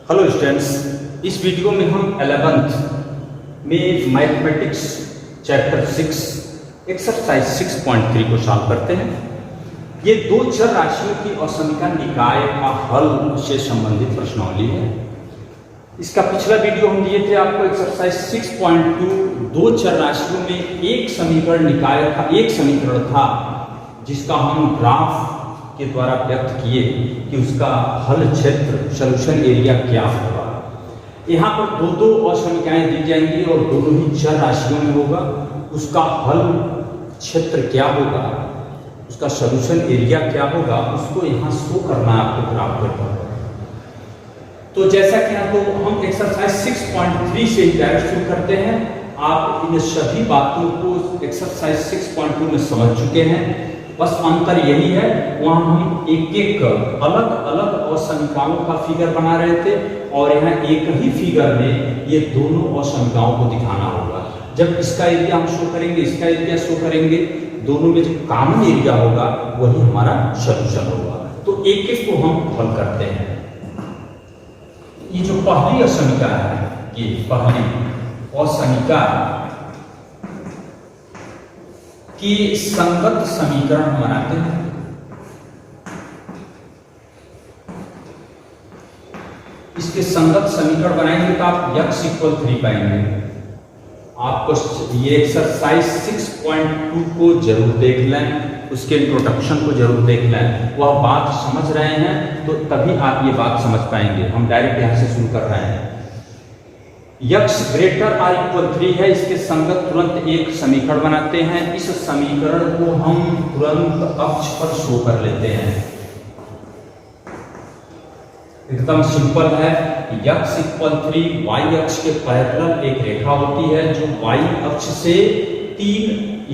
Hello students, इस video में हम 11th में मैथमेटिक्स चैप्टर 6 एक्सरसाइज 6.3 को सॉल्व करते हैं। ये दो चर राशियों की असमीका निकाय का हल से संबंधित प्रश्नावली है। इसका पिछला वीडियो हम दिए थे आपको एक्सरसाइज 6.2। दो चर राशियों में एक समीकरण निकाय था, एक समीकरण था जिसका हम ग्राफ के द्वारा व्यक्त किए कि उसका हल क्षेत्र सॉल्यूशन एरिया क्या होगा। यहाँ पर दो दो असमीकाएं दी जाएंगी और दोनों ही चर राशियों में होगा। उसका हल क्षेत्र क्या होगा, उसका सॉल्यूशन एरिया क्या होगा, उसको यहाँ शो करना है आपको ग्राफ के द्वारा। तो जैसा कि यहाँ तो हम एक्सरसाइज 6.3 से ही डायरेक्ट शुरू करते हैं। आप इन सभी बातों को एक्सरसाइज 6.2 में समझ चुके हैं, बस अंतर यही है वहां हम एक एक अलग अलग असमीकाओं का फिगर बना रहे थे और यहाँ एक ही फिगर में ये दोनों असमीकाओं को दिखाना होगा। जब इसका एरिया हम शो करेंगे, इसका एरिया शो करेंगे, दोनों में जो कॉमन एरिया होगा वही हमारा सॉल्यूशन होगा। तो एक एक को हम हल करते हैं। ये जो पहली असमीका है, ये पहली असमीका कि संगत समीकरण बनाते हैं। इसके संगत समीकरण बनाएंगे तो आप x = 3 पाएंगे। आपको ये एक्सरसाइज 6.2 को जरूर देख लें, उसके इंट्रोडक्शन को जरूर देख लें। वह बात समझ रहे हैं तो तभी आप ये बात समझ पाएंगे। हम डायरेक्ट यहां से शुरू कर रहे हैं। x ≥ 3 है, इसके संगत तुरंत एक समीकरण बनाते हैं। इस समीकरण को हम तुरंत अक्ष पर शो कर लेते हैं। एकदम सिंपल है। x = 3, y अक्ष के पैरेलल एक रेखा होती है जो y अक्ष से 3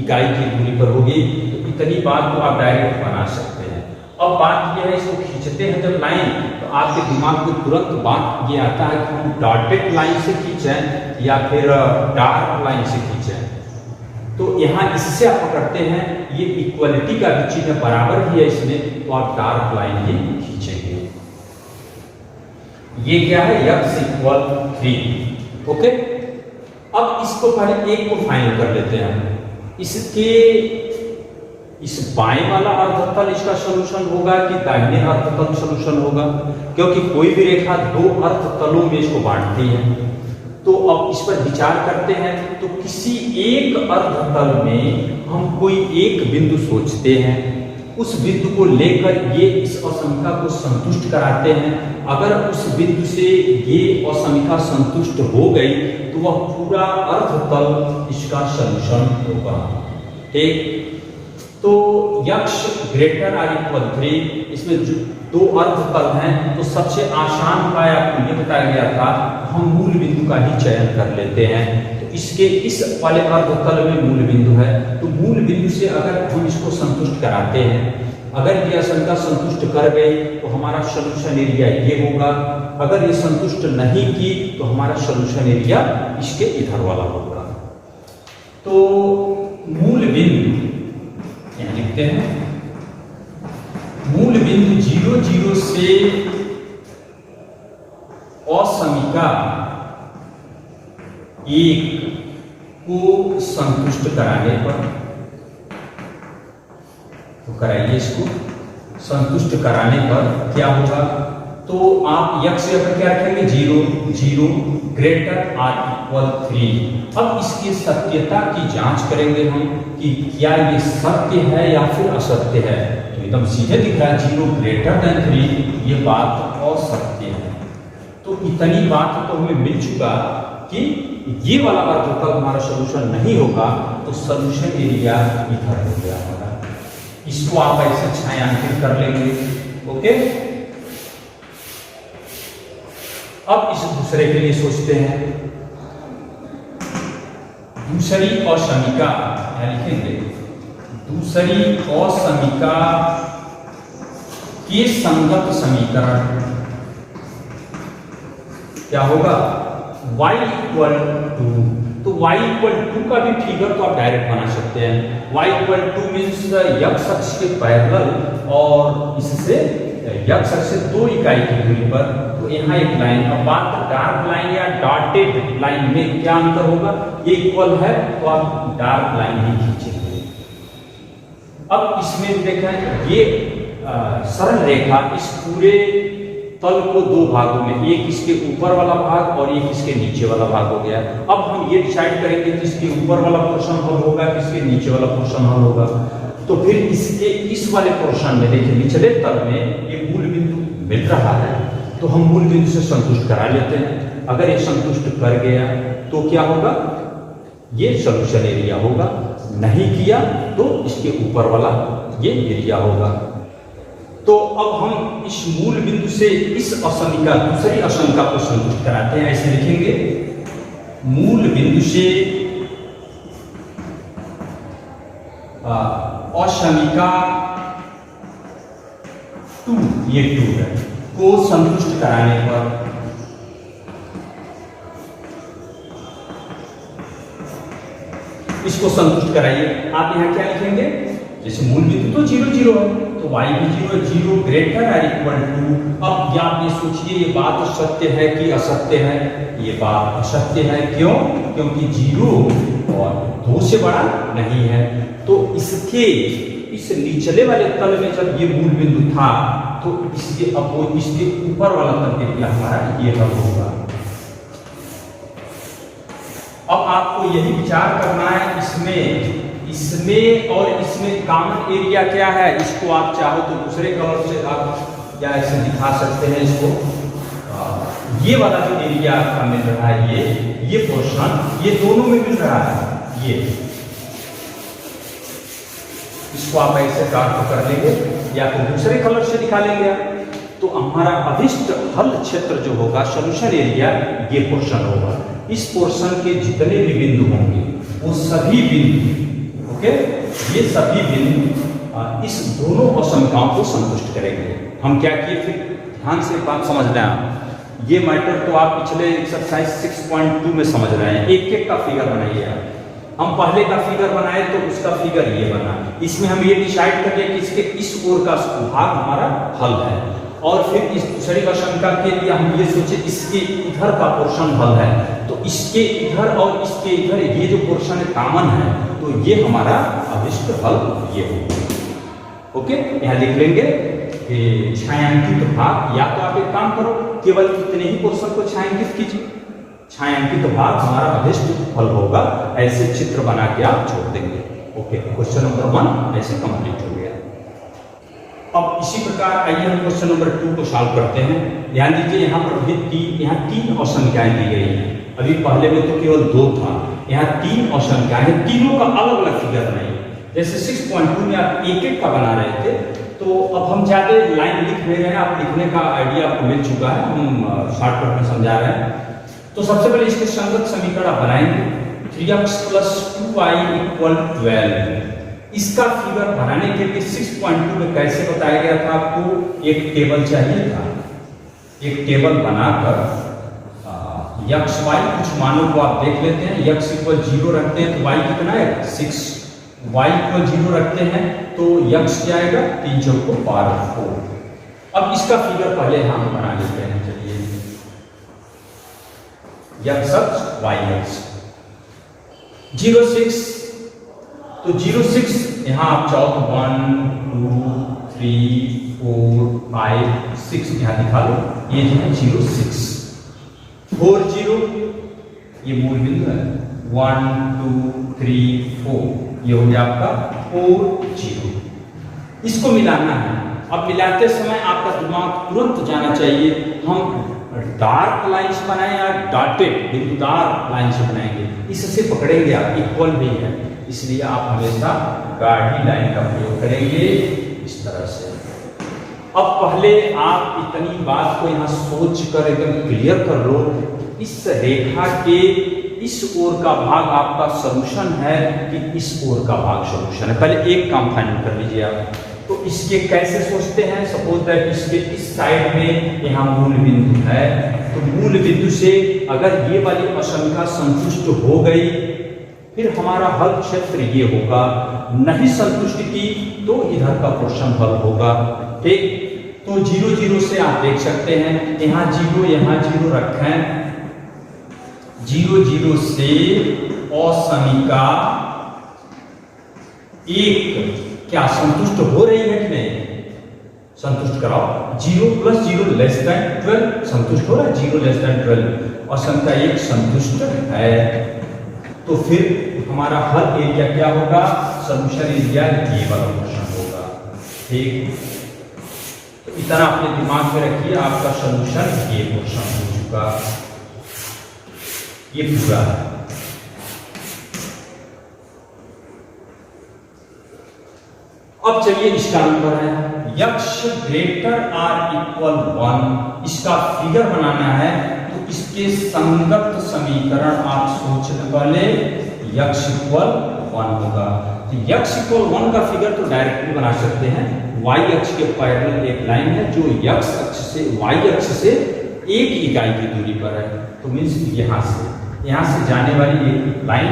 इकाई की दूरी पर होगी। तो इतनी बात को आप डायरेक्ट बना सकते हैं। अब बात यह है, इसको खींचते हैं जब लाइन, तो आपके दिमाग में तुरंत बात ये आता है कि हम डॉटेड लाइन से खींचें या फिर डार्क लाइन से खींचें। तो यहाँ इससे आप पकड़ते हैं, ये इक्वलिटी का भी चीज है, बराबर ही है इसमें, तो आप डार्क लाइन ही खींचेंगे। ये क्या है, x = 3। ओके, अब इसको पहले एक को फाइनल कर लेते हैं। इसके इस बाएं वाला अर्धतल इसका सॉल्यूशन होगा कि दाहिने अर्धतल सॉल्यूशन होगा, क्योंकि कोई भी रेखा दो अर्धतलों में इसको बांटती है। तो अब इस पर विचार करते हैं। तो किसी एक अर्धतल में हम कोई एक बिंदु सोचते हैं, उस बिंदु को लेकर ये इस असमीका को संतुष्ट कराते हैं। अगर उस बिंदु से ये असमीका संतुष्ट हो गई तो वह पूरा अर्धतल इसका सॉल्यूशन होगा। ठीक, तो x ≥ 3, इसमें जो दो अर्धतल हैं, तो सबसे आसान उपाय आपको ये बताया गया था, हम मूल बिंदु का ही चयन कर लेते हैं। तो इसके इस वाले अर्धतल में मूल बिंदु है, तो मूल बिंदु से अगर हम इसको संतुष्ट कराते हैं, अगर ये असमीका संतुष्ट कर गई तो हमारा सॉल्यूशन एरिया ये होगा। अगर ये संतुष्ट नहीं की तो हमारा सॉल्यूशन एरिया इसके इधर वाला होगा। तो मूल बिंदु यहाँ लिखते हैं, मूल बिंदु 0, 0 से असमीका 1 को संतुष्ट कराने पर, तो कराइए इसको, संतुष्ट कराने पर क्या होगा, तो आप x पर क्या रखेंगे, 0, 0 ≥ 3। अब इसकी सत्यता की जांच करेंगे हम कि क्या ये सत्य है या फिर असत्य है। तो एकदम सीधे दिख रहा है 0 > 3, ये बात असत्य है। तो इतनी बात तो हमें मिल चुका कि ये वाला अर्धतल हमारा सॉल्यूशन नहीं होगा, तो सॉल्यूशन एरिया इधर हो गया होगा। इसको आप ऐसे छायांकित कर लेंगे। ओके, अब इस दूसरे के लिए सोचते हैं। दूसरी असमीका लिखेंगे, दूसरी असमीका के संगत समीकरण क्या होगा, y = 2। तो y = 2 का भी फिगर तो आप डायरेक्ट बना सकते हैं। y = 2 मीन्स x अक्ष के पैरेलल और इससे यक्स अक्ष से 2 इकाई की दूरी पर, तो यहाँ एक लाइन, अब बात डार्क लाइन या डॉटेड लाइन में क्या अंतर होगा, ये इक्वल है तो आप डार्क लाइन ही खींचेंगे। अब इसमें देखें ये सरल रेखा इस पूरे तल को 2 भागों में, एक इसके ऊपर वाला भाग और एक इसके नीचे वाला भाग हो गया। अब हम ये डिसाइड करेंगे कि इसके ऊपर वाला पोर्शन हल होगा, किसके नीचे वाला पोर्शन हल होगा। तो फिर इसके इस वाले पोर्शन में देखिए निचले तल में ये मूल बिंदु मिल रहा है, तो हम मूल बिंदु से संतुष्ट करा लेते हैं। अगर ये संतुष्ट कर गया तो क्या होगा, ये सॉल्यूशन एरिया होगा, नहीं किया तो इसके ऊपर वाला ये एरिया होगा। तो अब हम इस मूल बिंदु से इस असमिका, दूसरी असमिका को संतुष्ट कराते हैं। ऐसे लिखेंगे, मूल बिंदु से असमिका 2, ये 2 है, को संतुष्ट कराने पर इसको संतुष्ट कराइए। आप यहाँ क्या लिखेंगे, जैसे मूल बिंदु तो 0 0 है, तो y भी 0 0 ग्रेटर और इक्वल टू। अब आप ये सोचिए, ये बात सत्य है कि असत्य है, ये बात असत्य है। क्यों? क्योंकि 0 और 2 से बड़ा नहीं है। तो इसके इस निचले वाले तल में जब ये मूल बिंदु था, तो इसके अब इसके ऊपर वाला तल एरिया हमारा ये तल होगा। अब आपको यही विचार करना है, इसमें और इसमें कॉमन एरिया क्या है। इसको आप चाहो तो दूसरे कलर से आप या ऐसे दिखा सकते हैं इसको। ये वाला जो एरिया आपका मिल रहा है, ये पोर्शन, ये दोनों में मिल रहा है। ये इसको आप ऐसे डार्क कर लेंगे या तो दूसरे कलर से दिखा लेंगे आप। तो हमारा अभिष्ट हल क्षेत्र जो होगा, सोल्यूशन एरिया, ये पोर्शन होगा। इस पोर्शन के जितने भी बिंदु होंगे वो सभी बिंदु, ओके, ये सभी बिंदु इस दोनों असमिकाओं को संतुष्ट करेंगे। हम क्या किए, फिर ध्यान से बात समझ रहे हैं। ये मैटर तो आप पिछले एक्सरसाइज 6.2 में समझ रहे हैं। एक एक का फिगर बनाइए आप। हम पहले का फिगर बनाए तो उसका फिगर ये बना। इसमें हम ये डिसाइड करें कि इसके इस ओर का भाग हमारा हल है, और फिर इस दूसरी असमिका के लिए हम ये सोचे इसके इधर का पोर्शन हल है, तो इसके इधर और इसके इधर ये जो पोर्शन कॉमन है, तो ये हमारा अभिष्ट हल ये होगा। ओके, यहाँ लिख लेंगे कि छायांकित भाग, या तो आप एक काम करो, केवल इतने ही पोर्शन को छायांकित कीजिए। छायांकित भाग हमारा अभिष्ट फल होगा। ऐसे चित्र बना के आप छोड़ देंगे। ओके, क्वेश्चन नंबर 1 ऐसे कंप्लीट हो गया। अब इसी प्रकार आइए हम क्वेश्चन नंबर 2 को सॉल्व करते हैं। ध्यान दीजिए, यहाँ पर भी यहाँ 3 असमिकाएं दी गई हैं। अभी पहले में तो केवल 2 था, यहाँ 3 असमिकाएं हैं। तीनों का अलग अलग फिगर बनाइए। जैसे 6.2 में आप एक एक का बना रहे थे, तो अब हम ज्यादा लाइन लिख नहीं रहे हैं, आप लिखने का आइडिया आपको मिल चुका है, हम शॉर्टकट में समझा रहे हैं। तो सबसे पहले इसके संगत समीकरण आप बनाएंगे। 3x + 2y = 12। इसका फिगर बनाने के लिए 6.2 में कैसे बताया गया था, आपको एक टेबल चाहिए था। एक टेबल बनाकर x y कुछ मानों को आप देख लेते हैं। x = 0 रखते हैं तो y कितना है 6, y = 0 रखते हैं तो x क्या आएगा 3 × 4। अब इसका फिगर पहले हम बना लेते हैं। चलिए, x अक्ष y अक्ष 0 6, तो 0 6 यहाँ आप चाहो तो 1 2 3 4 5 6 यहाँ दिखा लो। ये जो है 0 6 4 0, ये मूल बिंदु है। 1 2 3 4, ये हो गया आपका 4 0। इसको मिलाना है। अब मिलाते समय आपका दिमाग तुरंत जाना चाहिए, हम डार्क लाइंस बनाएं या डॉटेड बिंदुदार लाइंस बनाएंगे। इससे पकड़ेंगे आप, इक्वल भी है, इसलिए आप हमेशा गाढ़ी लाइन का प्रयोग करेंगे इस तरह से। अब पहले आप इतनी बात को यहाँ सोच कर एकदम क्लियर कर लो, इस रेखा के इस ओर का भाग आपका सॉल्यूशन है कि इस ओर का भाग सॉल्यूशन है। पहले एक काम फाइनल कर लीजिए आप। तो इसके कैसे सोचते हैं, सपोज दैट इसके इस साइड में यहाँ मूल बिंदु है, तो मूल बिंदु से अगर ये वाली असमिका संतुष्ट हो गई, फिर हमारा हल क्षेत्र ये होगा। नहीं संतुष्ट की तो इधर का पोर्शन हल होगा। ठीक, तो 0 0 से आप देख सकते हैं यहाँ 0 रखें, 0 0 से असमीका 1 क्या संतुष्ट हो रही है कि नहीं? संतुष्ट कराओ। 0 + 0 < 12 संतुष्ट हो रहा है, 0 < 12 असमीका 1 संतुष्ट है। तो फिर हमारा हल एरिया क्या होगा? सॉल्यूशन एरिया ये वाला क्वेश्चन होगा। ठीक, तो इतना अपने दिमाग में रखिए, आपका सॉल्यूशन ये क्वेश्चन हो चुका, ये पूरा है। अब चलिए इसका नंबर है x ग्रेटर आर इक्वल 1, इसका फिगर बनाना है। तो इसके संगत समीकरण आप सोचने वाले x इक्वल 1 होगा। तो x इक्वल 1 का फिगर तो डायरेक्टली बना सकते हैं। y अक्ष के पैरेलल एक लाइन है जो x अक्ष से y अक्ष से 1 इकाई की दूरी पर है। तो मीन्स यहाँ से जाने वाली एक लाइन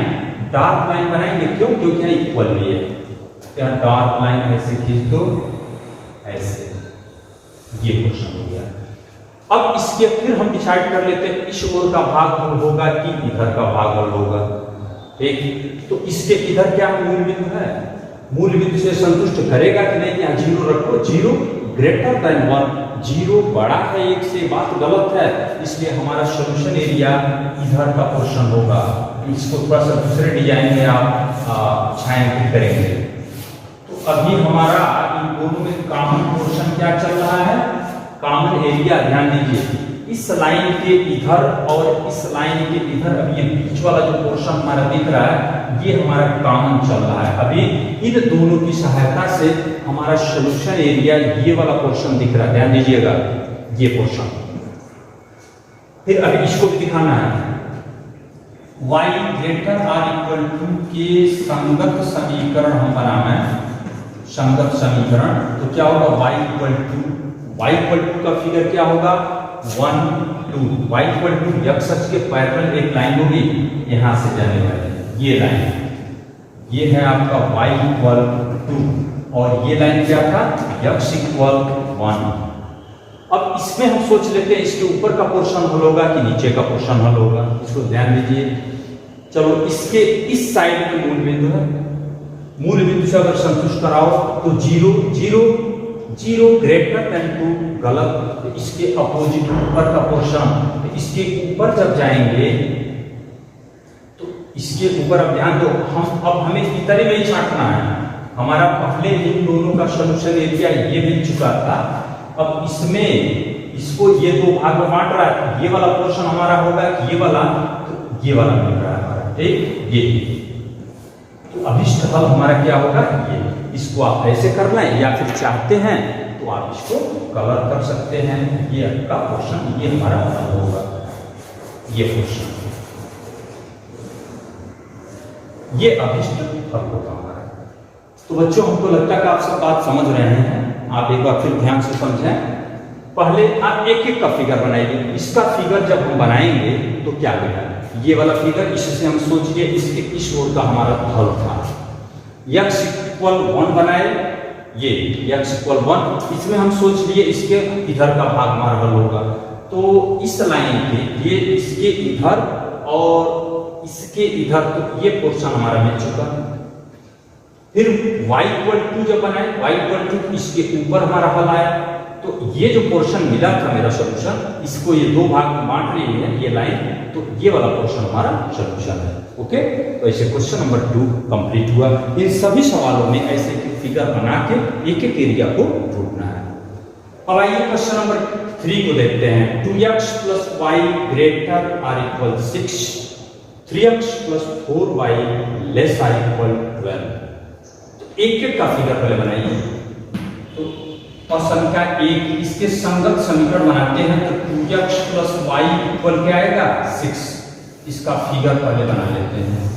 डार्क लाइन बनाएंगे। क्यों? क्योंकि यहाँ इक्वल भी है। यहाँ डार्क लाइन ऐसे खींच दो, ऐसे, ये क्वेश्चन हो गया। अब इसके फिर हम डिसाइड कर लेते हैं इस ओर का भागफल होगा कि इधर का भागफल होगा। ठीक, तो इसके इधर क्या मूल बिंदु है? मूल बिंदु से संतुष्ट करेगा कि नहीं? यहाँ 0 रखो, 0 ग्रेटर देन 1, 0 बड़ा है 1 से, बात गलत है। इसलिए हमारा सॉल्यूशन एरिया इधर का पोर्शन होगा। इसको थोड़ा सा दूसरे डिजाइन में आप छायांकित करेंगे। तो अभी हमारा इन दोनों में कॉमन पोर्शन क्या चल रहा है? कॉमन एरिया, ध्यान दीजिए, इस लाइन के इधर और इस लाइन के इधर, अब ये बीच वाला जो पोर्शन हमारा दिख रहा है ये हमारा कॉमन चल रहा है। अभी इन दोनों की सहायता से हमारा सॉल्यूशन एरिया ये वाला पोर्शन दिख रहा है, ध्यान दीजिएगा, ये पोर्शन। फिर अभी इसको भी दिखाना है, y greater or equal to के संगत समीकरण हम बनाना है। संगत समीकरण तो क्या होगा? y इक्वल टू का फिगर क्या होगा? 1 2, y इक्वल टू x अक्ष के पैरेलल एक लाइन होगी यहां से जाने वाली, ये लाइन, ये है आपका y इक्वल टू, और ये लाइन क्या था? x equal 1। अब इसमें हम सोच लेते हैं इसके ऊपर का पोर्शन हल होगा कि नीचे का पोर्शन हल होगा। इसको ध्यान दीजिए। चलो, इसके इस साइड में मूल बिंदु है, मूल बिंदु से अगर संतुष्ट कराओ तो 0 0 0 ग्रेटर देन 2 गलत। तो इसके अपोजिट ऊपर का पोर्शन, तो इसके ऊपर जब जाएंगे तो इसके ऊपर, अब ध्यान दो, अब हमें इतने में ही छांटना है। हमारा पहले इन दोनों का सॉल्यूशन एरिया ये मिल चुका था। अब इसमें इसको ये दो भाग में बांट रहा है, ये वाला पोर्शन हमारा होगा कि ये वाला, तो ये वाला मिल रहा है हमारा। ठीक, ये तो अभिष्ट हल हमारा क्या होगा? ये। इसको आप ऐसे कर लें या फिर चाहते हैं तो आप इसको कलर कर सकते हैं। ये आपका पोर्शन, ये हमारा हल होगा, ये पोर्शन, ये अभिष्ट हल होगा हमारा। तो बच्चों, हमको लगता है कि आप सब बात समझ रहे हैं। आप एक बार फिर ध्यान से समझें। पहले आप एक एक का फिगर बनाइए। इसका फिगर जब हम बनाएंगे तो क्या होगा? ये वाला फिगर, इससे हम सोचिए इसके इस ओर का हमारा हल था। x इक्वल 1 बनाए, ये x इक्वल 1, इसमें हम सोच लिए इसके इधर का भाग हमारा हल होगा। तो इस लाइन के ये इसके इधर और इसके इधर, तो ये पोर्शन हमारा मिल चुका। फिर y इक्वल 2 जब बनाए, y इक्वल 2 इसके ऊपर हमारा हल आया। तो ये जो पोर्शन मिला था मेरा सॉल्यूशन, इसको ये दो भाग में बांट रही है ये लाइन, तो ये वाला पोर्शन हमारा सॉल्यूशन है। ओके, तो ऐसे क्वेश्चन नंबर 2 कंप्लीट हुआ। इन सभी सवालों में ऐसे फिगर बना के एक एक एरिया को ढूंढना है। अब आइए क्वेश्चन नंबर 3 को देखते हैं। 2x + y greater or equal 6, 3x + 4y less or equal 12। तो एक एक का फिगर पहले बनाइए। तो और संख्या 1, इसके संगत समीकरण बनाते हैं। तो 2x + y इक्वल क्या आएगा? 6। इसका फिगर पहले बना लेते हैं।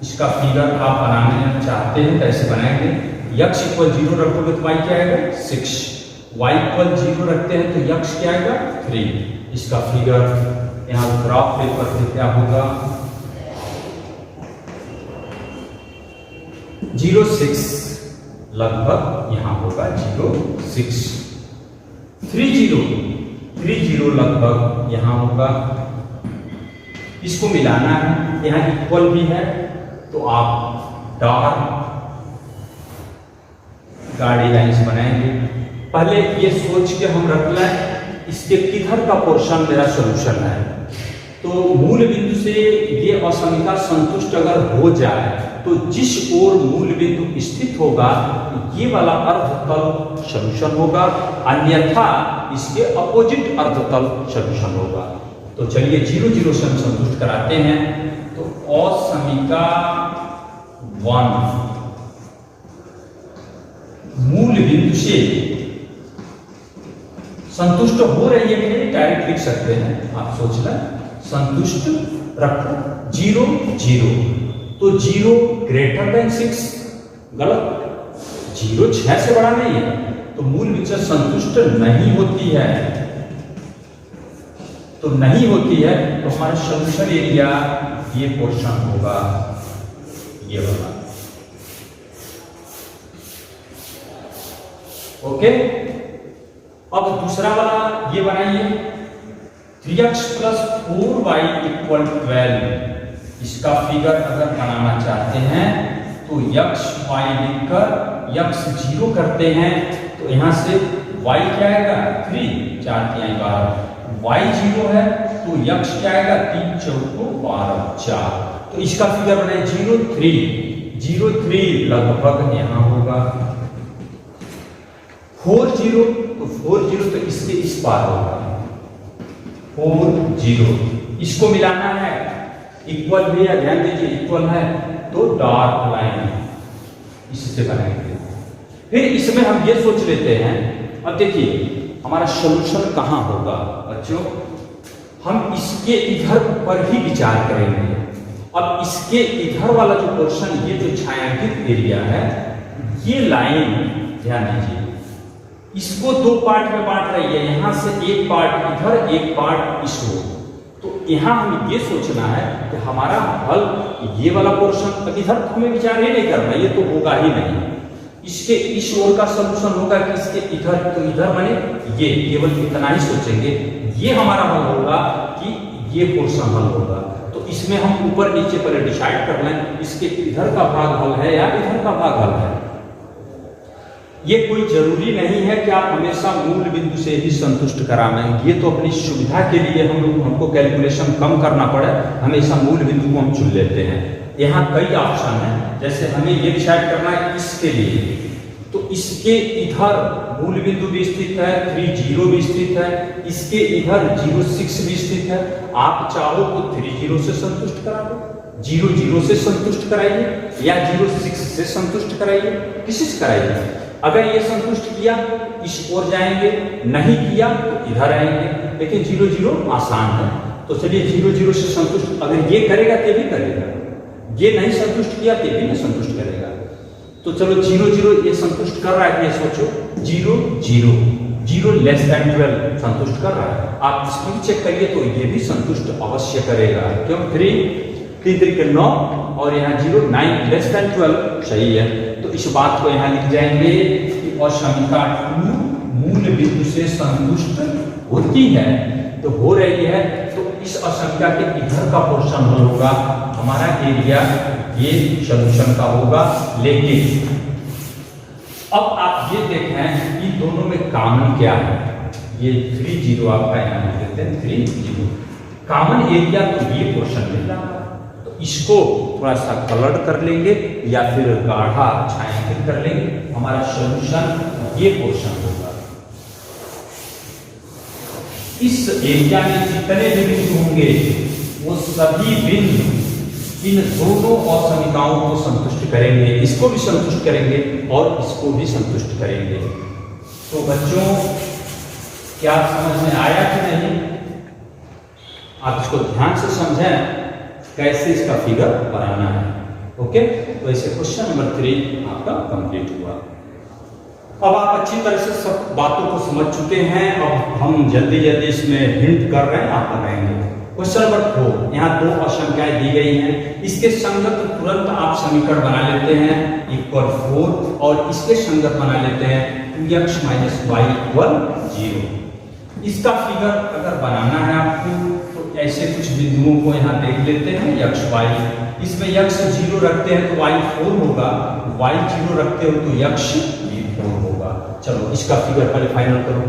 इसका फिगर आप बनाने चाहते हैं कैसे बनाएंगे? x इक्वल 0 रखोगे तो y क्या आएगा? 6। y इक्वल 0 रखते हैं तो x क्या आएगा? 3। इसका फिगर यहाँ ग्राफ पेपर पे क्या होगा? 0 6 लगभग यहाँ होगा 0 6। 30 लगभग यहाँ होगा। इसको मिलाना है, यहाँ इक्वल भी है, तो आप डार्क गाड़ी लाइंस बनाएंगे। पहले ये सोच के हम रख लें इसके किधर का पोर्शन मेरा सॉल्यूशन है। तो मूल बिंदु से ये असमीका संतुष्ट अगर हो जाए तो जिस ओर मूल बिंदु स्थित होगा ये वाला अर्धतल सॉल्यूशन होगा, अन्यथा इसके अपोजिट अर्धतल सॉल्यूशन होगा। तो चलिए 0 से हम संतुष्ट कराते हैं। तो असमीका 1 मूल बिंदु से संतुष्ट हो रही है कि नहीं डायरेक्ट लिख सकते हैं, आप सोच लें। संतुष्ट रखो 0 तो 0 ग्रेटर देन 6 गलत, 0 6 से बड़ा नहीं है, तो मूल बिंदु से संतुष्ट नहीं होती है। तो नहीं होती है तो हमारा सॉल्यूशन एरिया ये पोर्शन होगा, ये वाला। ओके, अब दूसरा वाला ये बनाइए 3x + 4y = 12। इसका फिगर अगर बनाना चाहते हैं तो x y लिखकर x 0 करते हैं, तो यहां से y क्या आएगा 3, 4 3 12, y 0 है तो x क्या आएगा 3 4 12 4। तो इसका फिगर बनाए 0 3 लगभग यहां होगा। 4 0 तो इसके इस पार होगा 4 0। इसको मिलाना है, इक्वल भी है, ध्यान दीजिए इक्वल है, तो डार्क लाइन इससे बनाएंगे। फिर इसमें हम ये सोच लेते हैं, अब देखिए हमारा सॉल्यूशन कहां होगा बच्चों, हम इसके इधर पर ही विचार करेंगे। अब इसके इधर वाला जो पोर्शन, ये जो छायांकित एरिया है, ये लाइन ध्यान दीजिए इसको 2 पार्ट में बांट रही है, यहां से एक पार्ट इधर एक पार्ट इस ओर। तो यहां हमें ये सोचना है कि हमारा हल ये वाला पोर्शन, अब इधर हमें विचार ये नहीं करना, ये तो होगा ही नहीं। इसके इस ओर का सॉल्यूशन होगा कि इसके इधर, तो इधर माने ये, केवल इतना ही सोचेंगे, ये हमारा हल होगा कि ये पोर्शन हल होगा। तो इसमें हम ऊपर नीचे पहले डिसाइड कर लें इसके इधर का भाग हल है या इधर का भाग हल है। ये कोई जरूरी नहीं है कि आप हमेशा मूल बिंदु से ही संतुष्ट कराएं, ये तो अपनी सुविधा के लिए हमको कैलकुलेशन कम करना पड़े, हमेशा मूल बिंदु को हम चुन लेते हैं। यहाँ कई ऑप्शन हैं, जैसे हमें ये डिसाइड करना है इसके लिए, तो इसके इधर मूल बिंदु भी स्थित है, 3 0 भी स्थित है, इसके इधर 0 6 भी स्थित है। आप चाहो तो 3 0 से संतुष्ट करा दो, 0 0 से संतुष्ट कराइए, या 0 6 से संतुष्ट कराइए, किसी से कराइए। अगर ये संतुष्ट किया इस ओर जाएंगे, नहीं किया तो इधर आएंगे, लेकिन 0 0 आसान है। तो चलिए 0 0 से संतुष्ट, अगर ये करेगा तो भी करेगा, ये नहीं संतुष्ट किया तो भी नहीं संतुष्ट करेगा। तो चलो 0 0 ये संतुष्ट कर रहा है, ये सोचो 0 0 0 < 12 संतुष्ट कर रहा है। आप इसको भी चेक करिए तो ये भी संतुष्ट अवश्य करेगा, क्यों 3 3 9 और यहाँ 0 9 < 12 सही है। तो इस बात को यहाँ लिख जाएंगे कि असमीका 2 मूल बिंदु से संतुष्ट होती है, तो हो रही है, तो इस असमीका के इधर का पोर्शन हल होगा, हमारा एरिया ये सॉल्यूशन का होगा। लेकिन अब आप ये देखें कि दोनों में कॉमन क्या है, ये 3 0 आपका यहाँ लिख देते हैं 3 0, कॉमन एरिया तो ये पोर्शन मिल रहा है। इसको थोड़ा सा कलर कर लेंगे या फिर गाढ़ा छायांकित कर लेंगे, हमारा सॉल्यूशन ये पोर्शन होगा। इस एरिया में जितने भी बिंदु होंगे वो सभी बिंदु इन दोनों असमीकाओं को संतुष्ट करेंगे, इसको भी संतुष्ट करेंगे और इसको भी संतुष्ट करेंगे। तो बच्चों क्या समझ में आया कि नहीं? आप इसको ध्यान से समझें कैसे इसका फिगर बनाना है। ओके, तो ऐसे क्वेश्चन नंबर 3 आपका कंप्लीट हुआ। अब आप अच्छी तरह से सब बातों को समझ चुके हैं, अब हम जल्दी जल्दी इसमें हिंट कर रहे हैं, आप बनाएंगे। क्वेश्चन नंबर 4, यहाँ 2 असंख्याएं दी गई हैं, इसके संगत तुरंत आप समीकरण बना लेते हैं = 4 और इसके संगत बना लेते हैं 2x माइनस वाई इक्वल 0। इसका फिगर अगर बनाना है आपको तो ऐसे कुछ बिंदुओं को यहाँ देख लेते हैं x y। इसमें x 0 रखते हैं तो y 4 होगा, y 0 रखते हो तो x भी 4 होगा। चलो इसका फिगर पहले फाइनल करो।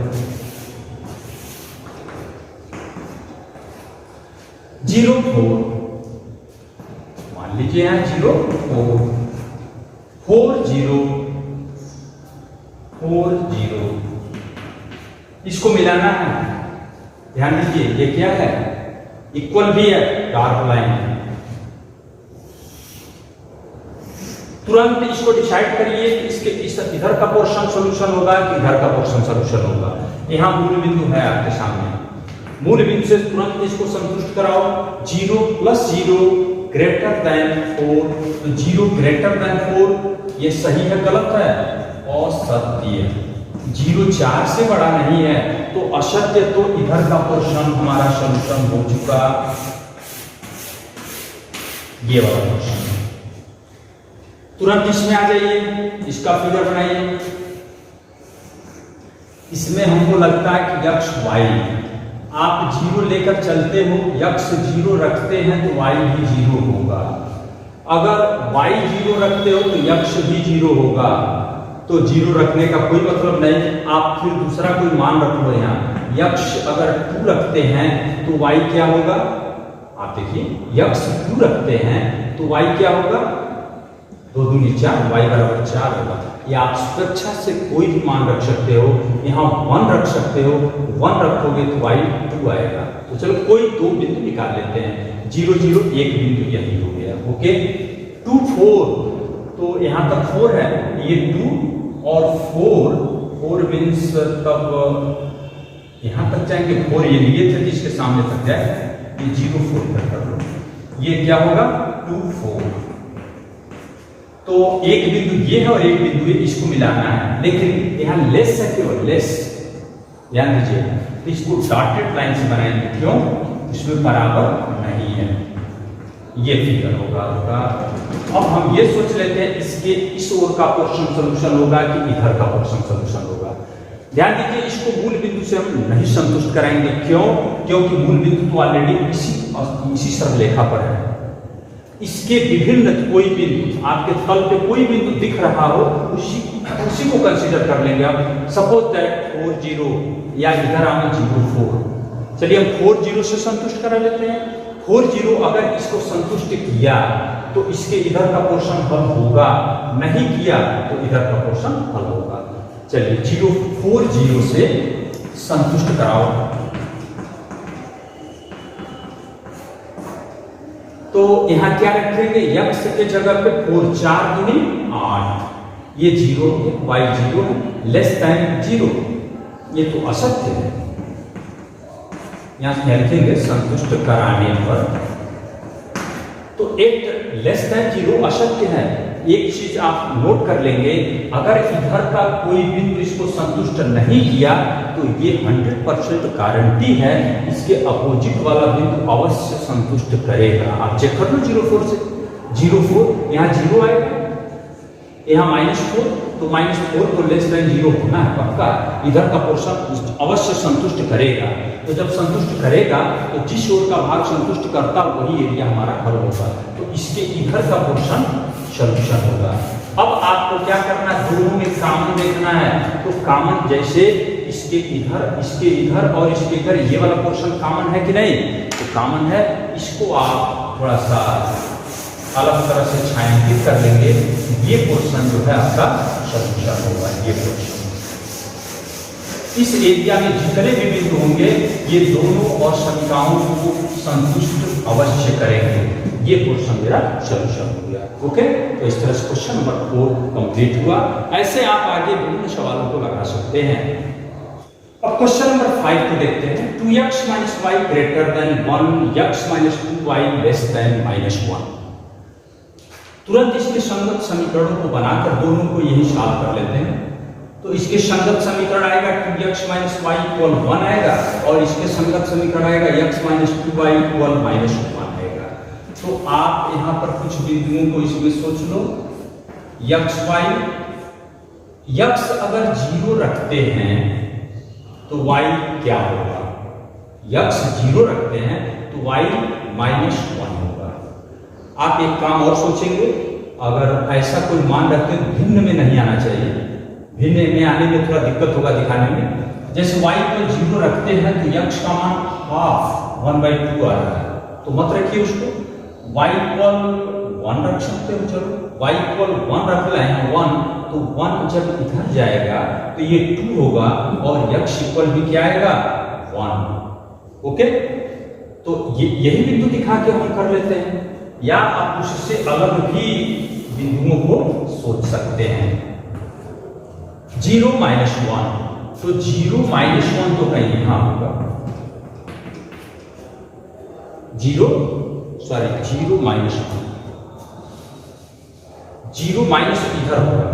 0 4 मान लीजिए यहाँ 0 4 4 0 4 0 इसको मिलाना है। ध्यान दीजिए ये क्या है, इक्वल भी है, डार्क लाइन है। तुरंत इसको डिसाइड करिए कि इसके इधर का पोर्शन सॉल्यूशन होगा कि इधर का पोर्शन सॉल्यूशन होगा। यहाँ मूल बिंदु है आपके सामने, मूल बिंदु से तुरंत इसको संतुष्ट कराओ। 0 + 0 ग्रेटर देन 4, तो 0 ग्रेटर देन 4 ये सही है गलत है? असत्य। 0 4 से बड़ा नहीं है तो असत्य, तो इधर का पोर्शन हमारा सॉल्यूशन हो चुका, ये वाला पोर्शन। तुरंत इसमें आ जाइए, इसका फिगर बनाइए। इसमें हमको लगता है कि x y, आप 0 लेकर चलते हो, x 0 रखते हैं तो y भी 0 होगा। अगर y 0 रखते हो तो x भी 0 होगा। तो 0 रखने का कोई मतलब नहीं, आप फिर दूसरा कोई मान रख लो। यहाँ x अगर 2 रखते हैं तो y क्या होगा? आप देखिए x 2 रखते हैं तो y क्या होगा? 2 दूनी 4, y बराबर 4 होगा। या आप स्वेच्छा से कोई भी मान रख सकते हो, यहाँ 1 रख सकते हो, 1 रखोगे तो y 2 आएगा। तो चलो कोई 2 बिंदु निकाल लेते हैं। 0 0 एक बिंदु यही हो गया। ओके 2 4, तो यहाँ तक 4 है, ये 2 और 4 मीन्स तब यहाँ तक जाएंगे। 4 ये लिए थे जिसके सामने तक जाए, ये 0 4 कर लो, ये क्या होगा 2 4। तो एक बिंदु ये है और एक बिंदु ये, इसको मिलाना है। लेकिन यहाँ लेस है, केवल लेस। ध्यान दीजिए, इसको डॉटेड लाइन से बनाएंगे, क्यों? इसमें बराबर नहीं है। ये फिगर होगा। अब हम ये सोच लेते हैं इसके इस ओर का पोर्शन सॉल्यूशन होगा कि इधर का पोर्शन सॉल्यूशन होगा। ध्यान दीजिए, इसको मूल बिंदु से हम नहीं संतुष्ट कराएंगे। क्यों? क्योंकि मूल बिंदु तो ऑलरेडी इसी सरलेखा पर है। इसके विभिन्न कोई बिंदु, आपके तल पे कोई बिंदु दिख रहा हो, उसी को कंसीडर कर लेंगे। अब सपोज दैट 4 0 या इधर आना 0 4। चलिए हम 4 0 से संतुष्ट करा लेते हैं। 4 0 अगर इसको संतुष्ट किया तो इसके इधर का पोर्शन हल होगा, नहीं किया तो इधर का पोर्शन हल होगा। चलिए 0 4 0 से संतुष्ट कराओ। तो यहाँ क्या रखेंगे? x के जगह पे 4 4 दूनी 8, ये 0 y 0 लेस देन 0, ये तो असत्य है। यहाँ लिखेंगे संतुष्ट कराने पर। तो एक लेस देन 0 असत्य है। एक चीज आप नोट कर लेंगे, अगर इधर का कोई बिंदु इसको संतुष्ट नहीं किया तो ये 100% गारंटी है इसके अपोजिट वाला बिंदु अवश्य संतुष्ट करेगा। आप चेक कर लो 0 4 से। 0 4 यहाँ 0 आएगा, यहाँ -4, तो -4 तो लेस देन 0 होना है पक्का। इधर का पोर्शन अवश्य संतुष्ट करेगा। तो जब संतुष्ट करेगा तो जिस ओर का भाग संतुष्ट करता वही एरिया हमारा हल होगा। तो इसके इधर का पोर्शन सॉल्यूशन होगा। अब आपको क्या करना है? दोनों में कॉमन देखना है। तो कॉमन जैसे इसके इधर और इसके इधर ये वाला पोर्शन कॉमन है कि नहीं? तो कॉमन है। इसको आप थोड़ा सा अलग तरह से छायांकित कर लेंगे। ये पोर्शन जो है आपका सॉल्यूशन होगा। ये पोर्शन इस एरिया में जितने भी बिंदु होंगे ये दोनों आवश्यकताओं को संतुष्ट अवश्य करेंगे। ये पोर्शन मेरा सॉल्यूशन हो गया। ओके, तो इस तरह से क्वेश्चन नंबर 4 कंप्लीट हुआ। ऐसे आप आगे विभिन्न सवालों को लगा सकते हैं। अब क्वेश्चन नंबर 5 को देखते हैं। 2x - y greater than 1, x - 2y less than -1। तुरंत इसके संगत समीकरणों को बनाकर दोनों को यही सॉल्व कर लेते हैं। तो इसके संगत समीकरण आएगा 2x - y = 1 आएगा, और इसके संगत समीकरण आएगा x - 2y = -1 आएगा। तो आप यहाँ पर कुछ बिंदुओं को इसमें सोच लो। x y यक्स अगर 0 रखते हैं तो y क्या होगा? यक्स 0 रखते हैं तो y -1 होगा। आप एक काम और सोचेंगे, अगर ऐसा कोई मान रखते हैं तो भिन्न में नहीं आना चाहिए, भिन्न में आने में थोड़ा दिक्कत होगा दिखाने में। जैसे y को 0 रखते हैं तो यक्स का मान हाफ 1/2 आ रहा है, तो मत रखिए उसको, y इक्वल 1 रख सकते हो। चलो y इक्वल 1 रख रहे हैं 1, तो 1 जब इधर जाएगा तो ये 2 होगा और यक्स इक्वल भी क्या आएगा 1। ओके, तो यही बिंदु दिखा के हम कर लेते हैं, या आप उससे अलग भी बिंदुओं को सोच सकते हैं। 0 -1, तो 0 -1 तो कहीं यहां होगा, 0 -1, 0 माइनस इधर होगा,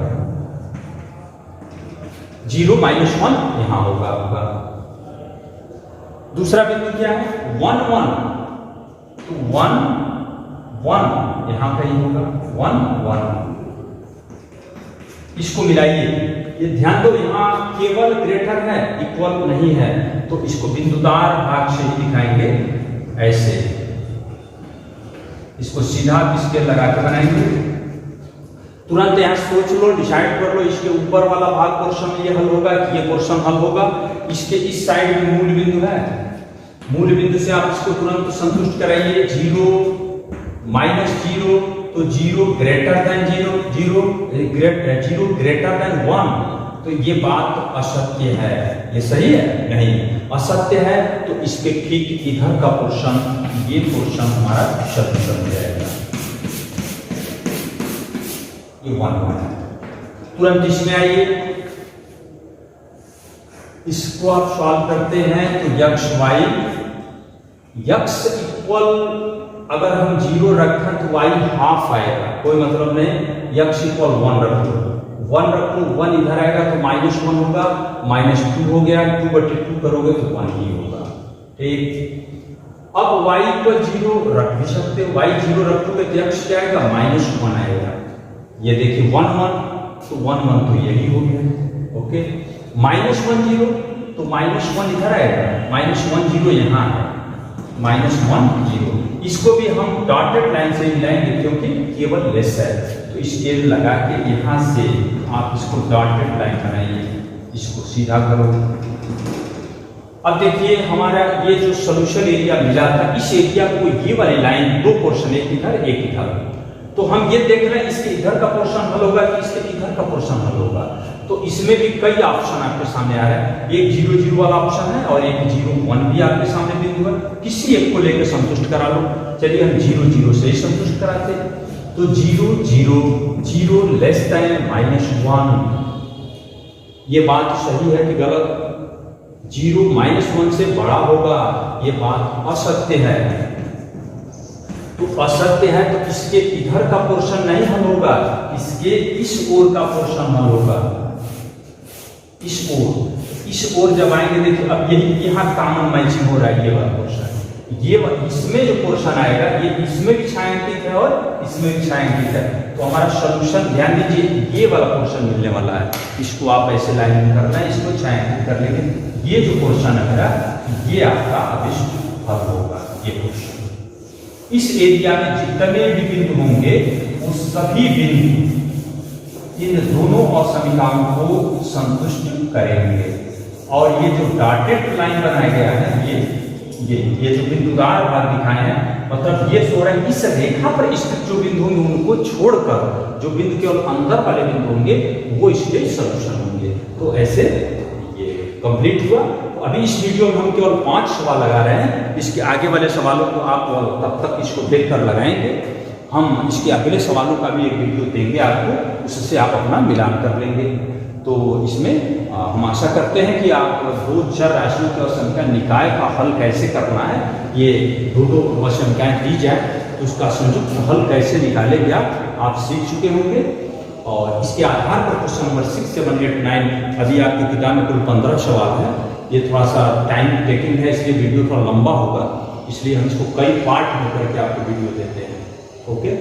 0 -1 यहां होगा। दूसरा बिंदु क्या है 1 1, तो 1 1 यहां कहीं होगा, 1 1। इसको मिलाइए, ये ध्यान दो यहां केवल ग्रेटर है, इक्वल नहीं है, तो इसको बिंदुदार भाग से ही दिखाएंगे ऐसे। इसको सीधा स्केल लगा के बनाएंगे, तुरंत यहां सोच लो, डिसाइड कर लो, इसके ऊपर वाला भाग पोर्शन में ये हल होगा कि ये पोर्शन हल होगा। इसके इस साइड में मूल बिंदु है, मूल बिंदु से आप इसको तुरंत संतुष्ट कराइए। 0 -0, तो 0 ग्रेटर देन 0, 0 ग्रेटर देन 1, तो ये बात असत्य है, ये सही है नहीं, असत्य है, तो इसके ठीक इधर का पोर्शन, ये पोर्शन हमारा सत्य बन जाएगा, ये 1 1 है। तुरंत इसमें आइए, इसको आप सॉल्व करते हैं तो यक्स इक्वल अगर हम 0 रखें तो y हाफ आएगा, कोई मतलब नहीं। यक्स इक्वल 1 रखो, 1 रखो, 1 इधर आएगा तो -1 होगा, -2 हो गया, 2/2 करोगे तो 1 ही होगा। ठीक, अब y को 0 रख भी सकते हो, y 0 रखोगे तो यक्स क्या आएगा -1 आएगा। ये देखिए 1 1, तो 1 1 तो यही हो गया। ओके, -1 0, तो -1 इधर आएगा, -1 0 यहाँ है, -1 0। इसको भी हम डॉटेड लाइन से मिलाएंगे क्योंकि केवल लेस है, तो स्केल लगा के यहां से आप इसको डॉटेड लाइन बनाइए, इसको सीधा करो। अब देखिए हमारा ये जो सोल्यूशन एरिया मिला था, इस एरिया को ये वाली लाइन, 2 पोर्शन, एक इधर एक इधर, तो हम ये देख रहे हैं इसके इधर का पोर्शन हल होगा कि इसके इधर का पोर्शन हल होगा। तो इसमें भी कई ऑप्शन आपके सामने आ रहा है, एक 0 0 वाला ऑप्शन है और एक 0 1 भी आपके सामने बिंदु है, किसी एक को लेकर संतुष्ट करा लो। चलिए हम 0 0 से ही संतुष्ट कराते हैं, तो 0 0 0 लेस देन -1, ये बात सही है कि गलत? 0 -1 से बड़ा होगा, ये बात असत्य है। तो असत्य है तो इसके इधर का पोर्शन नहीं हल होगा, इसके इस ओर का पोर्शन हल होगा, इस ओर जब आएंगे, देखिए अब यही यहाँ कॉमन मैचिंग हो रहा है, ये वाला पोर्शन, ये इसमें जो पोर्शन आएगा ये इसमें भी छायांकित है और इसमें भी छायांकित है, तो हमारा सोल्यूशन ध्यान दीजिए ये वाला पोर्शन मिलने वाला है, इसको आप ऐसे लाइन करना है, इसको छायांकित कर लेंगे, ये जो पोर्शन है मेरा, ये आपका अभिष्ट हल होगा, ये पोर्शन। इस एरिया में जितने भी बिंदु होंगे वो सभी बिंदु इन दोनों असमीकाओं को संतुष्ट करेंगे, और ये जो डॉटेड लाइन बनाया गया है, ये जो बिंदुदार भाग दिखाए हैं, मतलब ये सो रहा है इस रेखा पर स्थित जो बिंदु होंगे उनको छोड़कर जो बिंदु केवल अंदर वाले बिंदु होंगे वो इसके सॉल्यूशन होंगे। तो ऐसे ये कंप्लीट हुआ। तो अभी इस वीडियो में हम केवल 5 सवाल लगा रहे हैं, इसके आगे वाले सवालों को आप तब तक इसको देखकर लगाएंगे, हम इसके अगले सवालों का भी एक वीडियो देंगे आपको, उससे आप अपना मिलान कर लेंगे। तो इसमें हम आशा करते हैं कि आप 2 चर राशियों के असंख्या निकाय का हल कैसे करना है, ये 2 असंख्याएं दी जाए तो उसका संयुक्त हल कैसे निकालेंगे आप सीख चुके होंगे। और इसके आधार पर क्वेश्चन नंबर 6, 7, 8, 9 अभी आपकी किताब में कुल 15 सवाल है। ये थोड़ा सा टाइम टेकिंग है, इसलिए वीडियो थोड़ा लंबा होगा, इसलिए हम इसको कई पार्ट में करके आपको वीडियो देते हैं। ओके।